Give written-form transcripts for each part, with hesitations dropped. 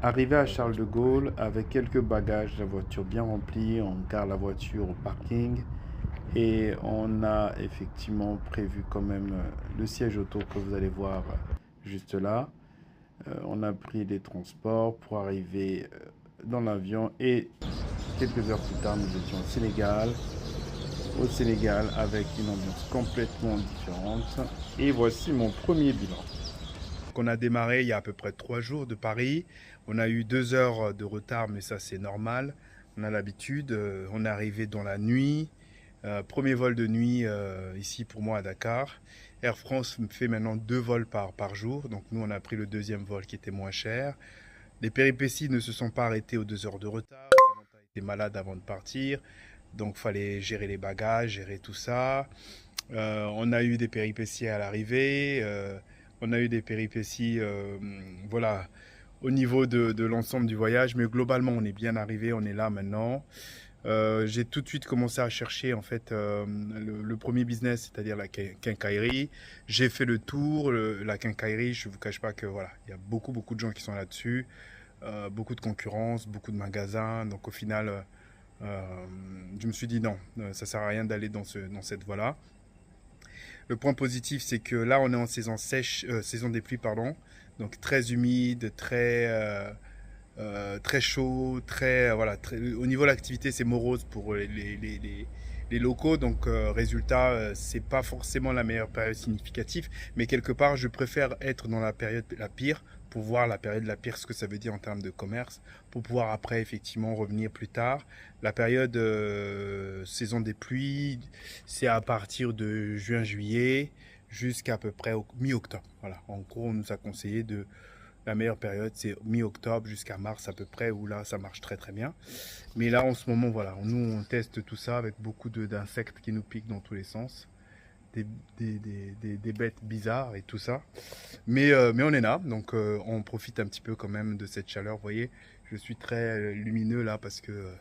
Arrivé à Charles de Gaulle, avec quelques bagages, la voiture bien remplie, on gare la voiture au parking et on a effectivement prévu quand même le siège auto que vous allez voir juste là. On a pris les transports pour arriver dans l'avion et quelques heures plus tard, nous étions au Sénégal avec une ambiance complètement différente. Et voici mon premier bilan. On a démarré il y a à peu près 3 jours de Paris. On a eu 2 heures de retard, mais ça c'est normal. On a l'habitude. On est arrivé dans la nuit. Premier vol de nuit ici pour moi à Dakar. Air France me fait maintenant 2 vols par jour. Donc nous on a pris le deuxième vol qui était moins cher. Les péripéties ne se sont pas arrêtées aux 2 heures de retard. Samantha était malade avant de partir. Donc fallait gérer les bagages, gérer tout ça. On a eu des péripéties à l'arrivée. On a eu des péripéties, voilà, au niveau de l'ensemble du voyage. Mais globalement, on est bien arrivé, on est là maintenant. J'ai tout de suite commencé à chercher en fait le premier business, c'est-à-dire la quincaillerie. J'ai fait le tour, la quincaillerie. Je ne vous cache pas que voilà, il y a beaucoup de gens qui sont là-dessus, beaucoup de concurrence, beaucoup de magasins. Donc au final, je me suis dit non, ça sert à rien d'aller dans cette voie-là. Le point positif, c'est que là, on est en saison sèche, saison des pluies, pardon. Donc très humide, très chaud, voilà. Au niveau de l'activité, c'est morose pour les locaux. Donc résultat, c'est pas forcément la meilleure période significative. Mais quelque part, je préfère être dans la période la pire pour voir la période la pire, ce que ça veut dire en termes de commerce, pour pouvoir après effectivement revenir plus tard. La période saison des pluies, c'est à partir de juin-juillet jusqu'à peu près mi-octobre. Voilà. En gros, on nous a conseillé de la meilleure période, c'est mi-octobre jusqu'à mars à peu près, où là, ça marche très bien. Mais là, en ce moment, voilà, nous, on teste tout ça avec beaucoup d'insectes qui nous piquent dans tous les sens. Des bêtes bizarres et tout ça. Mais on est là, donc on profite un petit peu quand même de cette chaleur. Vous voyez, je suis très lumineux là parce que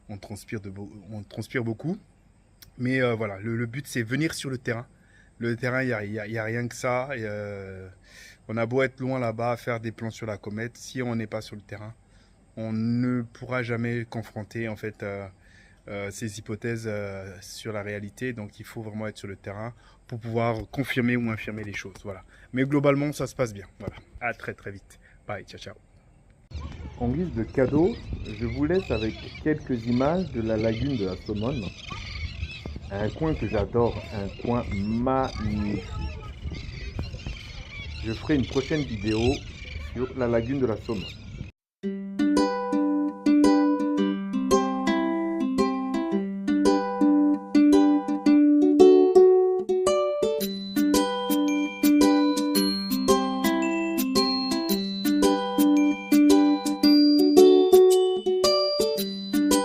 on transpire beaucoup. Mais voilà, le but c'est venir sur le terrain. Le terrain, y a rien que ça. On a beau être loin là-bas, faire des plans sur la comète, si on n'est pas sur le terrain, on ne pourra jamais confronter en fait ces hypothèses sur la réalité. Donc il faut vraiment être sur le terrain pour pouvoir confirmer ou infirmer les choses. Voilà. Mais globalement, ça se passe bien. Voilà. À très vite. Bye, ciao, ciao. En guise de cadeau, je vous laisse avec quelques images de la lagune de la Somone. Un coin que j'adore, un coin magnifique. Je ferai une prochaine vidéo sur la lagune de la Somone.